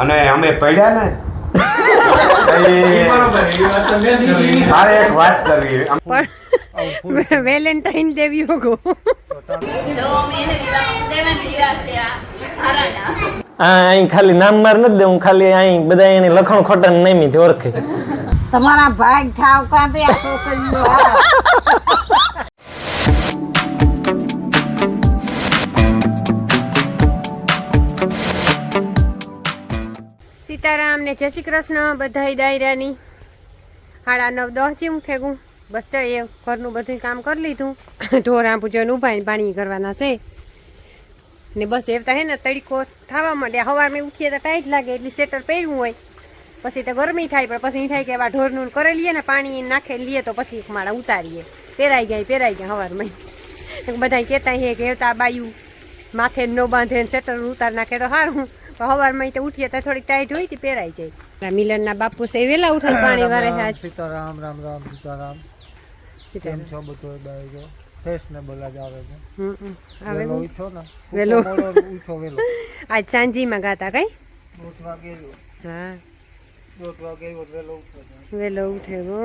અને અમે પડ્યા ને મારે એક વાત કરવી પણ વેલેન્ટાઇન ડે યોગો અહીં ખાલી નામ માર નથી દે, હું ખાલી અહીં બધા એને લખણ ખોટા નામીથી ઓળખે. તમારા ભાગ ઠાવકા દે આ છોકરીઓ. સીતારામ ને જય શ્રી કૃષ્ણ બધાય ડાયરાની 9:30 જેવું થયું. બસ એ ઘરનું બધું કામ કરી લીધું. ઢોર પૂજન ઉભાઈને પાણી કરવાના છે ને બસ એવતા હે ને તડકો થવા માંડ્યા. સવારમાં ઉઠીએ તો ટાઈટ લાગે એટલે સ્વેટર પહેરવું હોય, પછી તો ગરમી થાય, પણ પછી થાય કે આ ઢોરનું કરી લઈએ ને પાણી નાખી લઈએ તો પછી એક માળા ઉતારીએ. પહેરાઈ ગયા સવારમાં. બધા કહેતા હે કે એવતા બાયું માથે ન બાંધે ને સ્વેટર ઉતાર નાખે તો સારું. સવારમાં તો ઉઠીએ તો થોડીક ટાઈટ હોય તો પહેરાઈ જાય. મિલનના બાપુ છે વેલા ઉઠે પાણી વારે. સીતારામ રામ રામ સીતારામ. કેમ છો બધું? બાય ફેશનેબલ જ આવે છે. વેલો ઉઠો ને વેલો ઉઠો વેલો. આજ સાંજીમાં ગાતા કઈ 2 વાગે. હા 2 વાગે વેલો ઉઠો. વેલો ઉઠે હો.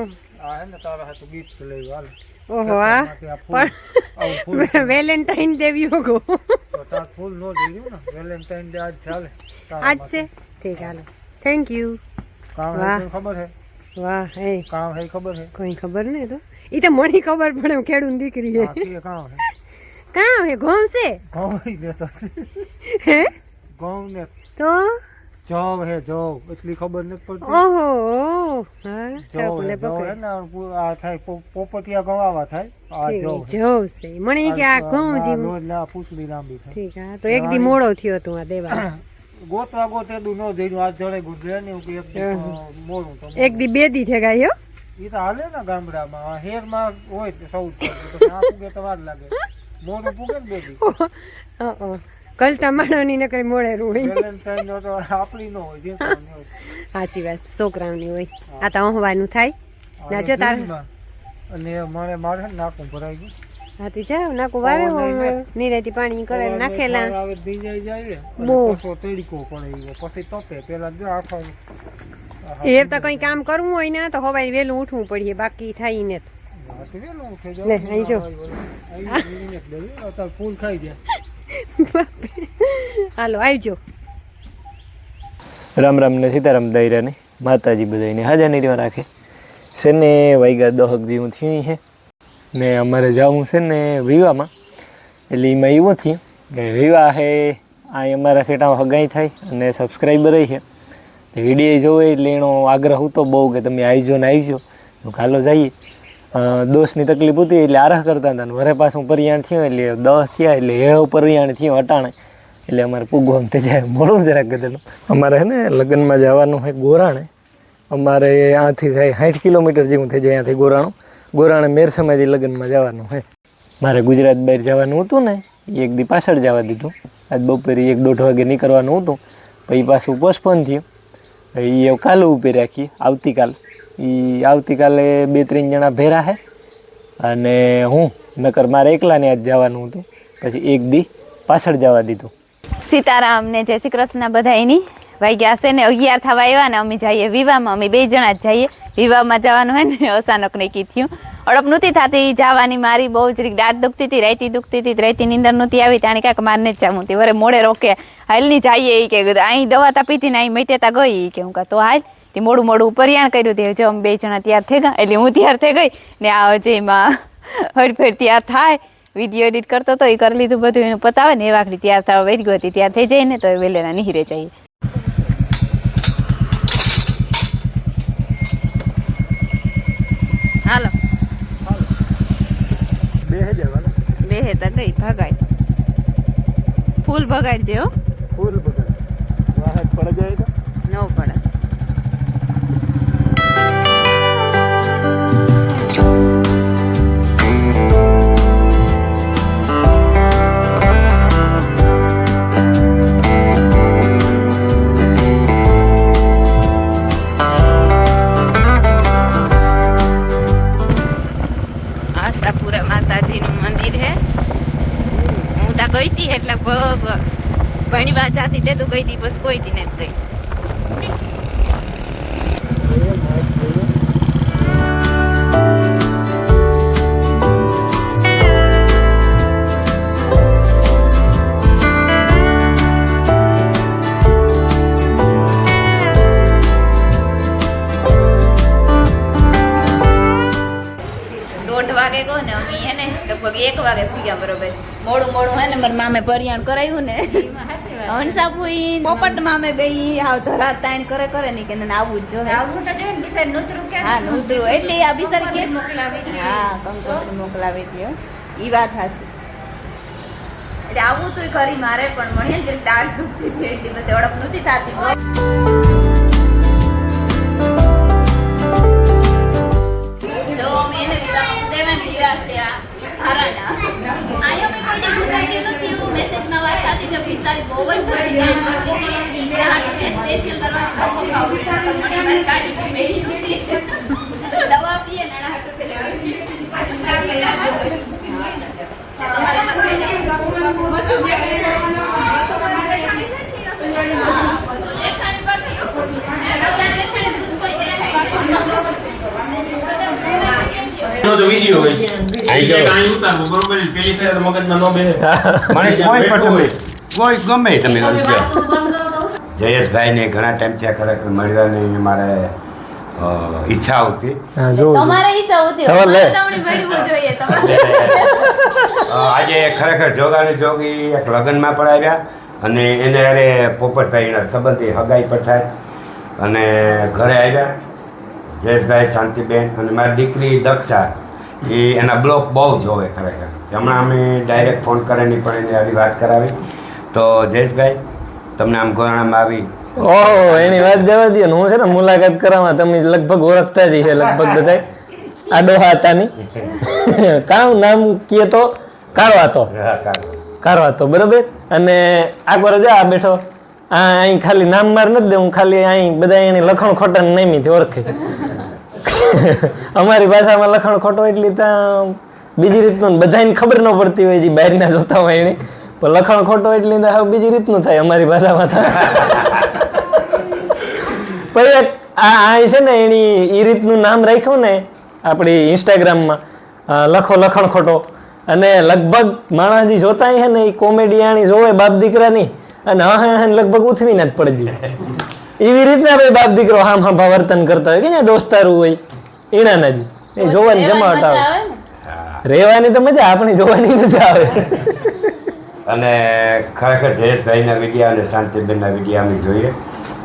આ હે ને તારા હાથું ગીત લઈ હાલ. ઓહો આ પણ વેલેન્ટાઇન ડે યોગો તો તાર ફૂલ નો જોયું ને. વેલેન્ટાઇન ડે આજ ચાલે. આજ છે ઠીક હાલો. Thank you. કામ હે ખબર હે? વાહ હે કામ હે ખબર હે? કોઈ ખબર નહીં તો ઈ તો મને ખબર પડે. ખેડૂત દીકરી હે. કામ હે કામ હે ઘઉં છે. ઘઉં હી દેતો છે હે ઘઉં ને તો જવ હે જવ એટલી ખબર નથી પડતી. ઓહો હા જવ હે જવ હે ને આ થાય પોપટિયા ગવાવા થાય. આ જવ જવ છે મને ઈ કે આ ઘઉં જી રોજ ના પૂછડી લાંબી થાય. ઠીક હા તો એક દી મોડો થયો તું આ દેવા. ગોતવા ગોતે દું નો જઈનું આજ જડે ગુજરે ને એક દી મોડું તો એક દી બે દી થઈ ગયા હો. ઈ તો હાલે ને ગામડામાં હેરમાં હોય તો સૌથી પછી આ પૂગે તો વાર લાગે. મોડું પૂગે ને બે દી. કલતા માણસની ને કઈ મોડેરું હોય. વેલેન્ટાઇન નો તો આપણી નો હોય. જે સાચી વાત છોકરાઓની હોય. આ તો હોવાનું થાય ના જો તાર અને મારે નાખું ભરાઈ ગયું. હાથી જાવ નાકુ વારે નીરેથી પાણી કરે નાખેલા આવે દી જાય બહુ તડકો પડે પછી તપે પેલા જો આખો એ તો કઈ કામ કરવું હોય ને તો હવાય વહેલું ઉઠવું પડે, બાકી થાય ને વેલું ઉઠે લે અહીં જો ફૂલ ખાઈ જાય. હાલો આવજો. રામ રામ ને સીતારામ દાયરાને માતાજી બધાને હાજર નીરવા રાખે છે ને. વાગ્યા 10 જેવું થયું છે ને અમારે જવું છે ને વિવાહમાં. એટલે એમાં એવું થયું કે વિવાહ છે આ અમારા સેટામાં હગાઈ થાય અને સબસ્ક્રાઈબર છે. વિડીયો જોવે એટલે એનો આગ્રહ હતો બહુ કે તમે આવજો ને આવજો. કાલો જઈએ. દોસ્તની તકલીફ હતી એટલે આરાહ કરતા હતા. વરે પાછું પરિયાણ થયું એટલે 10 થયા એટલે એ પરિયાણ થયું અટાણે એટલે અમારે પૂગવામ થઈ જાય મોડું જરાક કરેલું. અમારે છે ને લગ્નમાં જવાનું હોય ગોરાણે. અમારે આથી થાય 60 કિલોમીટર જેવું થઈ જાય અહીંયાથી ગોરાણે મેરસમાથી લગ્નમાં જવાનું હોય. મારે ગુજરાત બહાર જવાનું હતું ને એક દી પાછળ જવા દીધું. આજ બપોરે 1-1:30 વાગે નીકળવાનું હતું પછી પાછું પોસ્ટપોન થયું. એ કાલે ઊભી રાખી આવતીકાલે 2-3 જણા ભેરા છે અને હું નકર મારે એકલાને આજ જવાનું હતું પછી એક દી પાછળ જવા દીધું. સીતારામ ને જય શ્રી કૃષ્ણ બધાયની. વાગ્યા છે ને 11 થવા આવ્યા ને અમે જઈએ વિવાહમાં. અમે 2 જણા જ જઈએ વિવાહમાં. જવાનું હોય ને અચાનક નક્કી થયું. અડપ નહોતી થતી જવાની. મારી બહુ જ દાંત દુખતી હતી, રાતી દુખતી હતી, રાતી નીંદર નહોતી આવી. તાણી કાંઈક મારને જ જવું હતી. વરે મોડે રોકે હાલની જઈએ એ કે અહીં દવા તાપી હતી ને અહીં મેટેતા ગઈ કે હું કહું તો હાલ તે મોડું પરિયાણ કર્યું. તે જો અમે 2 જણા તૈયાર થઈ ગયા એટલે હું તૈયાર થઈ ગઈ ને આ હજેમાં હરફેર તૈયાર થાય. વિડીયો એડિટ કરતો હતો એ કરી લીધું બધું એનું પતાવે ને એ વાકડી તૈયાર થવા વહી ગયો હતી. તૈયાર થઈ જાય ને તો વેલેના નીહરે જઈએ. હાલો બે હે તો ગઈ ભગાડ ફૂલ ભગાડજે હો. ફૂલ બગાડ વાહત પડ જાય તો ન પડે. આશાપુરા માતાજીનું મંદિર હે. હું ત્યાં ગઈ હતી એટલે ભણવા જાતી તે તું ગઈ હતી બસ કોઈ દી નથી ગઈ. વાગે કહો ને અમે હે ને લગભગ 1 વાગે પૂગ્યા બરોબર. મોડું હે ને મારા મામે પરિયાણ કરાવ્યું ને હંસા ફૂઈ પોપટ મામે બે હાવ ધરાત તાણ કરે નહીં કે આવું જ જોઈએ. આવું તો જોઈએ બિચારી નોતરું કે હા નોતરું એટલે આ બિચારી કે મોકલાવી. હા કંકોત્રી મોકલાવી હતી ઈ વાત હાસી. એટલે આવું તો ખરી મારે પણ મળીએ ને દાળ દુખતી હતી એટલે બસ ઓળખ નથી થતી. જો મેં એને દેવાન લીધા છે આ સારાના આયો મેં કોઈ દિવસ સાઈડ નથી હું મેસેજમાં વાત સાથી કે બિચારી બહુ જ બધી કામ કરતી હતી. મેં હાથે સ્પેશિયલ કરવાનું ધક્કો ખાવું છે તો મને મારી ગાડી મેળી હતી દવા પીએ નાણા હાટુ પેલા તો વિડિયો હોય છે અહીં ઉતારવું બરોબર પેલી ફેર મગજમાં નો બેસે મને કોઈ પણ કોઈ ગમે તમે જયેશભાઈને ઘણા ટાઈમ ત્યાં ખરેખર મળવાની મારે ઈચ્છા હતી. તમારે ઈચ્છા હોતી તમને મળવું જોઈએ તમારે. આજે ખરેખર જોગાની જોગી એક લગ્નમાં પણ આવ્યા અને એને અરે પોપટભાઈના સંબંધી હગાઈ પણ થાય અને ઘરે આવ્યા જયેશભાઈ, શાંતિબેન અને મારી દીકરી દક્ષા એ એના બ્લોગ બહુ જોવે ખરેખર. હમણાં અમે ડાયરેક્ટ ફોન કરીને પણ એને આવી વાત કરાવી. તો જયેશભાઈ તમને આમ ગોરાણામાં આવી ઓહો એની વાત જવા દે ને હું છે ને મુલાકાત કરવામાં તમે લગભગ ઓળખતા જ છે લગભગ બધા આ ડોહા હતાની કામ નામ કીએ તો કારવાતો બરોબર. અને આખો રજા આ બેઠો અહીં ખાલી નામ માર નથી દે હું ખાલી અહીં બધા એની લખણ ખોટા નમીથી ઓળખે. અમારી ભાષામાં લખણ ખોટો એટલી ત્યાં બીજી રીતનું બધાને ખબર ન પડતી હોય જે બહારના જોતા હોય એની પણ લખણ ખોટો એટલી તો બીજી રીતનું થાય અમારી ભાષામાં થાય. પછી આ છે ને એની એ રીતનું નામ રાખ્યું ને આપણી ઇન્સ્ટાગ્રામમાં લખણ ખોટો અને લગભગ માણસ જે જોતા છે ને એ કોમેડિયાણી જોવે બાપ દીકરાની અને હા લગભગ ઉથવીને જ પડી જાય. એવી રીતના ભાઈ બાપ દીકરો હામ વર્તન કરતા હોય કે દોસ્તારું હોય એના જ એ જોવાની જમાવટ આવે. રહેવાની તો મજા આપણી જોવાની મજા આવે. અને ખરેખર જયેશભાઈના વિડીયા અને શાંતિબેનના વિડીયા અમે જોઈએ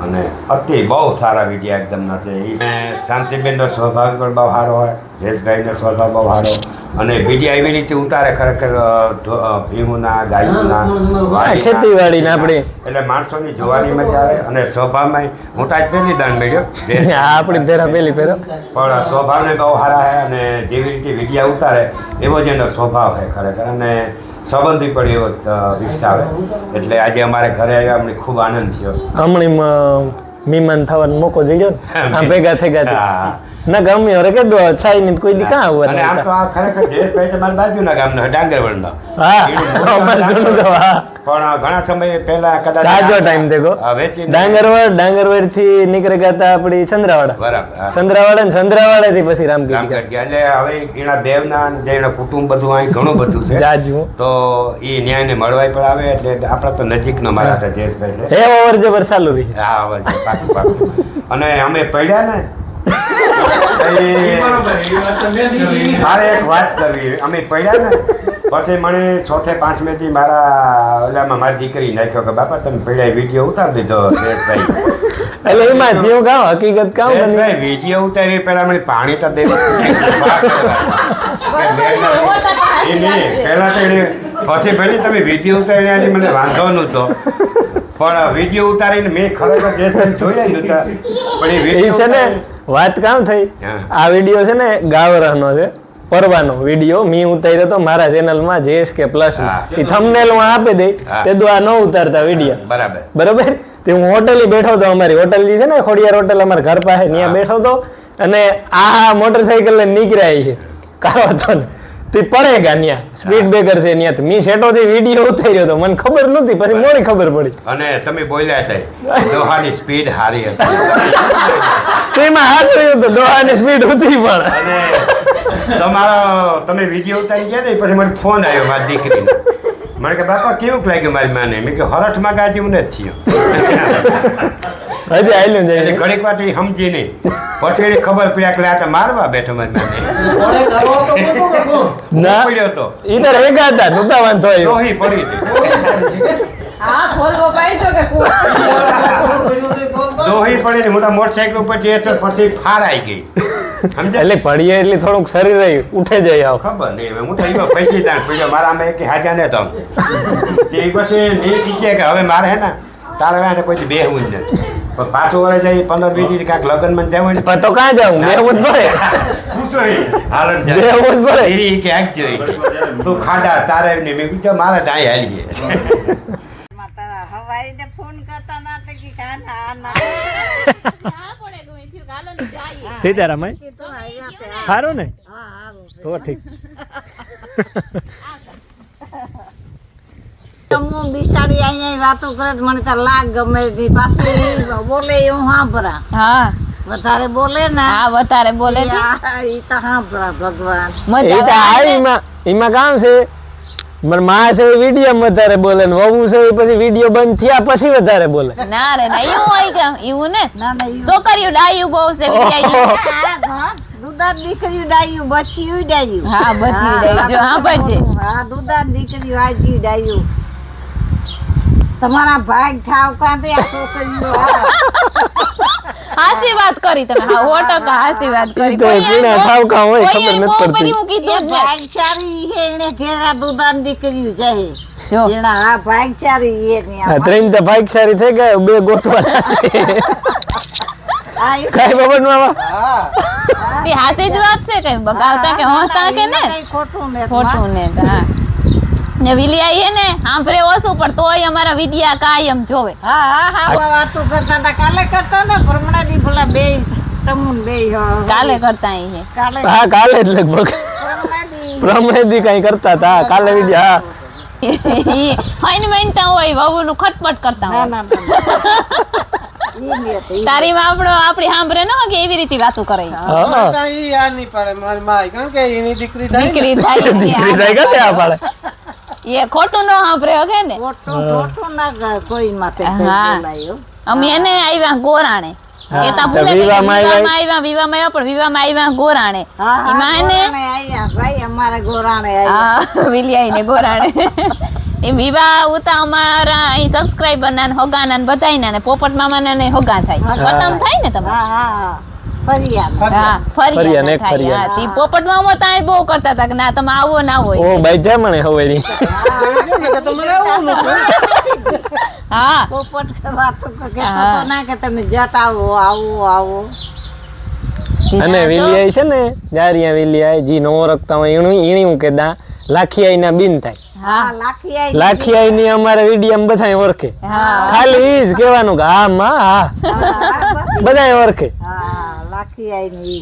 અને અતિ બહુ સારા વિડીયા એકદમના છે. એ શાંતિબેનનો સ્વભાવ પણ બહુ સારો હોય, જયેશભાઈનો સ્વભાવ બહુ સારો અને વિડીયા એવી રીતે ઉતારે ખરેખર ભીમુના ગાયોના ખેતીવાડીના આપણે એટલે માણસોની જોવાની મજા આવે અને સ્વભાવમાં હું તો આજ પહેલી દાન મળ્યો આપણી ફેરા પહેલી ફેરો પણ સ્વભાવને બહુ સારા છે અને જેવી રીતે વિડીયા ઉતારે એવો જ એનો સ્વભાવ છે ખરેખર અને સંબંધી પણ એવો વિકસાવે. એટલે આજે અમારે ઘરે આવ્યા અમને ખૂબ આનંદ થયો. હમણાં મહેમાન થવાનો મોકો જોયો ને આ ભેગા થઈ ગયા ના ગમે હવે કે દો છાઈ ની કોઈ દી કાં આવું અને આમ તો આ ખરેખર જયેશભાઈ તમારા બાજુના ગામનો ડાંગરવડનો હા અમારે જૂનું તો હા પણ ઘણા સમય પહેલા કદાચ કાજો ટાઈમ દેખો ડાંગરવડ થી નીકળી ગયા આપડી ચંદ્રાવાડા બરાબર ચંદ્રાવાડા થી પછી રામગીરી એટલે હવે એના દેવના જે એના કુટુંબ બધું અહીં ઘણું બધું છે જાજુ તો એ ન્યાયને મળવાય પણ આવે એટલે આપણા તો નજીકનો મારા હતા જયેશભાઈ એ ઓવર જબર ચાલુ રહી હા અવર પાકું અને અમે પડ્યા ને મારે એક વાત કરવી. અમે પડ્યા ને પછી મને 6 થી 5 મેથી મારા ઓલામાં મારી દીકરી નાખ્યો કે બાપા તમે પડ્યા વિડીયો ઉતારી દીધો જયેશભાઈ. એટલે એમાં જેવું કામ હકીકત કામ બની વિડીયો ઉતારી પેલા મને પાણી તો દે પેલા તો પછી પેલી તમે વિડીયો ઉતારી મને વાંધો નહોતો પણ વિડીયો ઉતારીને મેં ખરેખર જયેશભાઈ જોયા નહોતા પણ એ છે ને વાત કામ થઈ આ વિડીયો છે ને ગાવરાનો છે પરવાનો વિડીયો મેં ઉતાર્યો તો મારા ચેનલમાં JSK પ્લસ એ થંબનેલ હું આપી દઈ તે દો આ ન ઉતારતા વિડીયો બરાબર તે હું હોટલે બેઠો હતો અમારી હોટલ જે છે ને ખોડિયાર હોટલ અમારા ઘર પાસે ત્યાં બેઠો હતો અને આ મોટરસાઇકલ લઈને નીકળ્યા છે કારો હતો ને તે પડેગા ત્યાં સ્પીડ બ્રેકર છે ત્યાં મેં સેટોથી વિડીયો ઉતાર્યો હતો મને ખબર નહોતી પછી મોડી ખબર પડી અને તમે બોલ્યા હતા દોહાની સ્પીડ હારી હતી તેમાં હાસ્યું હતું દોહાની સ્પીડ હતી પણ અને તમારો તમે વિડીયો ઉતારી ગયા ને પછી મને ફોન આવ્યો મારી દીકરીને મને કે બાપા કેવું લાગ્યું મારી માને મેં કે હરઠમાં ગાજી હું નથી થયો હજી આવેલું જાય ઘડીક વાર સમજી નહીં પછી એની ખબર પડ્યા કે આ તો મારવા બેઠો મને ના પડ્યો તો ઈધર ભેગા હતા નહોતા વાંધો આવ્યો દોહી પડી હતી હા ખોલવો પાડ્યો કે દોહી પડી હતી. હું તો મોટરસાઇકલ ઉપર જઈએ તો પછી ફારાઈ ગઈ સમજ્યા? એટલે પડીએ એટલે થોડુંક શરીર ઉઠે જાય આવ ખબર નહીં હવે હું તો એમાં પૈસી દાન પડ્યો મારામાં એક હાજા ને તો તે પછી નહીં કીધે કે હવે મારે હે ને તારે હવે કોઈ બેહવું જ નથી પણ પાછું વળે જાય 15-20 કાંઈક લગ્નમાં જવું હોય ને પણ તો કાં જાઉં બેહવું જ પડે પૂછો હાલત બેહવું જ પડે હીરી કે આખજો તું ખાડા તારે ને મેં કીધું મારે ત્યાં હાલી ગયા તારા હવાઈ ને ફોન કરતા ના તો કે ખાના સીતારામ તો આયા તે સારું ને હા હારું છે તો ઠીક હું બિસાડી અહીંયા વાતો કરે તો મને તો લાગ ગમે તે પાછી બોલે એવું સાંભળા હા વધારે બોલે ને હા વધારે બોલે છે. ઈ તો સાંભળા ભગવાન એ તો આ એમાં કામ છે મારી માં છે વિડીયો વધારે બોલે ને વહુ છે એ પછી વિડીયો બંધ થયા પછી વધારે બોલે ના રે ના એવું હોય કે એવું ને ના ના ઈ છોકરીઓ ડાયું બહુ છે વિદ્યા દુધાર દીકરીયું ડાયું બચ્ચિયું ડાયું હા બધી ડાયું જો હા પડજે હા દુધાર દીકરીયું આજી ડાયું તમારા ભાગ ઠાવકા તે આ છોકરીઓ હાસી વાત કરી તમે હા 100% હાસી વાત કરી તો જીણા ઠાવકા હોય ખબર નથી પડતી હું કીધું જ નહીં. ભાગશાળી છે એને ઘેરા દુધાર દીકરીયું છે જો જેના આ ભાગશાળી એ ને આ ત્રણ તો ભાગશાળી થઈ ગયા બે ગોતવાના છે કાઈ બાબત નું આવા તે હાસી જ વાત છે કઈ બગાવતા કે હોતા કે ને ખોટું ને ખોટું ને હા ને વિલિયા હે ને સાંભળે ઓછું પણ તોય અમારા વિદ્યા કાયમ જોવે હા હા હા વાતો કરતા હતા કાલે કરતા ને પરમણાદી ભલા બે તમુન બે કાલે કરતા અહીં છે કાલે હા કાલે જ લગભગ પરમણાદી પ્રમણેદી કઈ કરતા હતા કાલે વિડીયો હા હઈન મનતા હોય વહુ નું ખટપટ કરતા ના હોય ના ઈ મે તો તારી માં આપણી સાંભળે ન કે એવી રીતે વાતો કરે હા ઈ આ નહીં પડે મારી માય કારણ કે એની દીકરી થાય ને. દીકરી થાય દીકરી થાય કે આ પાડે એ ખોટું ન સાંભળે હકે ને ખોટું ના કોઈ માથે હા. બોલાયો અમે એને આવ્યા ગોરાણે હા. એ તા તો ભૂલે ગઈ કે વિવાહમાં વિવાહમાં આવ્યા પણ વિવાહમાં આવ્યા ગોરાણે હા હા એમાં એને ગોરાણે આયા ભાઈ અમારે ગોરાણે આયા હા વિલિયાઈ ને ગોરાણે એ વિવાહ ઉતા અમારા અહીં સબસ્ક્રાઇબર ના હોગાના ને બધાયના ને પોપટ મામાના ને હોગા થાય ખતમ થાય ને તમે હા હા ફરિયાદ હા ફરિયાદ, ફરિયાદ એક થાય ફરિયાદ. હા તી પોપટ મામા તાય બહુ કરતા હતા કે ના તમે આવો ના હોય ઓ ભાઈ જમણે હવેરી હા પોપટ વાતો કહેતો તો ના કે તમે જટ આવો આવો આવો અને વિલિયાઈ છે ને જારિયા વિલિયાઈ જી નો ઓળખતા હોય ઈણી કે દા લાખીયાઈ ના બિન થાય હા લાખી આઈ લાખીયાઈ ની અમારે વિડીયો બધા ઓળખે હા ખાલી ઈ જ કહેવાનું કે હા માં હા બધા ઓળખે હા લાખી આઈ ની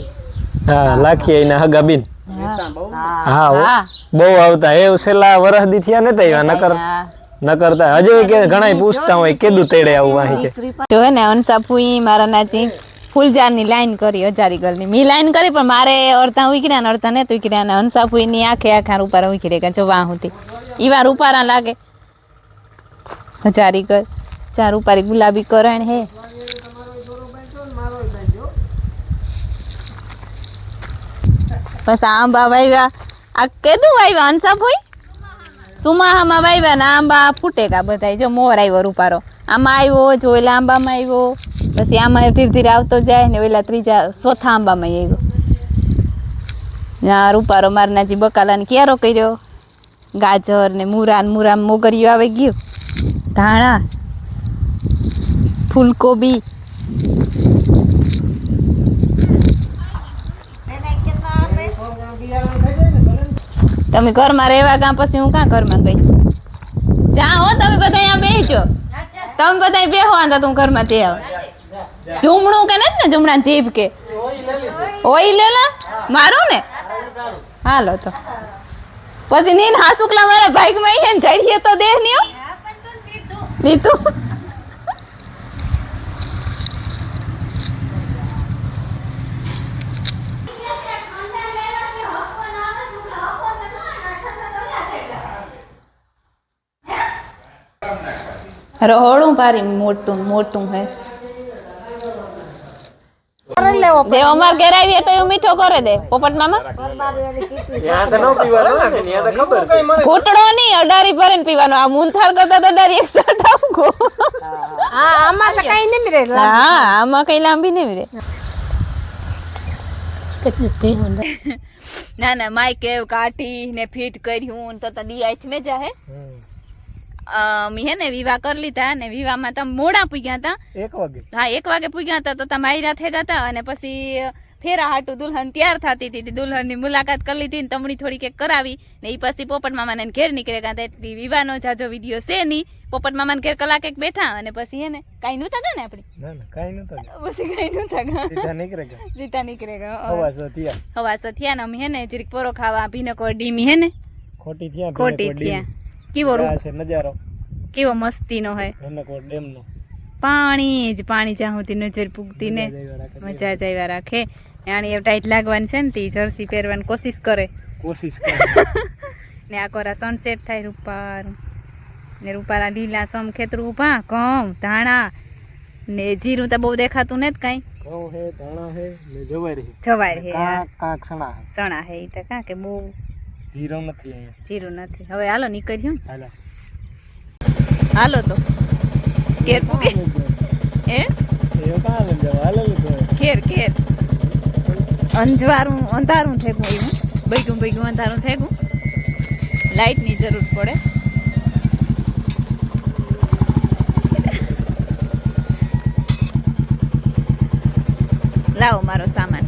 હા લાખીયાઈ ના હગા બિન હા હો. હા બહુ આવતા એ છેલ્લા વરસ દી થયા ને તઈ નકર હા. નકરતા હજુ કે ઘણા પૂછતા હોય કેદું તેડે આવું વાહી કે જો હે ને અનસાફુઈ મારા નાચી ફૂલજારની લાઈન કરી હજારી ગલની મી લાઈન કરી પણ મારે અડધા ઉકર્યા ને અડધા ને તો ઉકર્યા ને અનસાફુઈની આખા રૂપારા ઉકરી કે જો વાહુથી ઈવા રૂપારા લાગે હજારી ગલ ચાર રૂપારી ગુલાબી કરણ હે બસ આંબા વાવ્યા આ કેદું વાવ્યા અનસાફુઈ સુમાહામાં વાવ્યા ને આંબા ફૂટેકા બધા જો મોર આવ્યો રૂપારો આમાં આવ્યો જો ઓલા આંબામાં આવ્યો પછી આમાં ધીરે ધીરે આવતો જાય ને ઓલા ત્રીજા ચોથા આંબામાં આવ્યો ના રૂપારો મારનાજી બકાલાને ક્યારો કર્યો ગાજર ને મૂરા મોગરિયું આવી ગયું ધાણા ફૂલકોબી તમે ઘરમાં રહેવા ગયા પછી હું ક્યાં ઘરમાં ગઈ જા હો તમે બધા અહીંયા બેસજો તમે બધા બેહો આંતા તું ઘરમાં તે આવ ઝુમણું કે નથી ને ઝુમણા જીભ કે ઓઈ લેલા મારું ને હાલો તો પછી નીન હાસુકલા મારા ભાગમાં હે ને જઈએ તો દેહ ની લીધું રહોડું ભારી મોટું હે દેવ અમાર ઘેર આવીએ તો એવું મીઠો કરે દે પોપટ મામા ત્યાં તો ન પીવાનું હોય ને, ત્યાં તો ખબર છે. ઘૂંટડો નહીં અડારી ભરીને પીવાનો. આ મૂંથાર કરતા તો અડારી એક શર્ટ આપકો. હા આમાં તો કઈ નહીં રે હા આમાં કઈ લાંબી નહીં રે. ના ના માય કેવ કાઢી ને ફિટ કર્યું તો દિયાઈ મેં જાહે મી હે ને વિવાહ કરી લીધા ને વિવાહમાં તમે મોડા પૂગ્યા હતા 1 વાગે. હા 1 વાગે પૂગ્યા હતા તો તમે આયરા થઈ ગયા હતા અને પછી ફેરા હાટુ દુલ્હન તૈયાર થતી હતી દુલ્હનની મુલાકાત કરી લીધી ને તમણી થોડી કેક કરાવી ને એ પછી પોપટ મામાને ઘેર નીકળે ગયા એટલી વિવાહનો જાજો વિડીયો છે નહીં. પોપટ મામાને ઘેર કલાક એક બેઠા અને પછી હે ને કાંઈ નહોતા ગયા ને આપણે ના ના કાંઈ નહોતા. પછી કાંઈ નહોતા ગયા સીધા નીકળે ગયા. સીધા નીકળે ગયા હવા સો થયા. હવાસો થયા ને અમે હે ને જરીક પોરો ખાવા ભીનકો ડીમી હે ને ખોટી થયા. ખોટી થયા. કેવો રૂપ છે નજારો કેવો મસ્તીનો હોય. ભીનકોટ ડેમનો. પાણી જ પાણી જ્યાં સુધી નજર પૂગતી ને મજા જ આવ્યા રાખે. આની એ ટાઈટ લાગવાની છે ને તી જર્સી પહેરવાની કોશિશ કરે ને આ કોરા સનસેટ થાય રૂપાર ને રૂપારા લીલા સમ ખેતરું ઊભા ઘઉં ધાણા ને જીરું તો બહુ દેખાતું નથી કાંઈ. ઘઉં હે ધાણા હે ને જવાય રહી. જવાય હે કાંક સણા હે. સણા હે ઈ તો કાં કે બહુ જીરું નથી અહીંયા. જીરું નથી. હવે હાલો નીકળ્યું ને હાલા. હાલો તો ઘેર પૂગે હે એ કાં લઈ જવા હાલે લીધો. ઘેર ઘેર અંજવારું અંધારું થઈ ગયું બૈગું અંધારું થઈ ગયું. લાઇટની જરૂર પડે. લાવો મારો સામાન.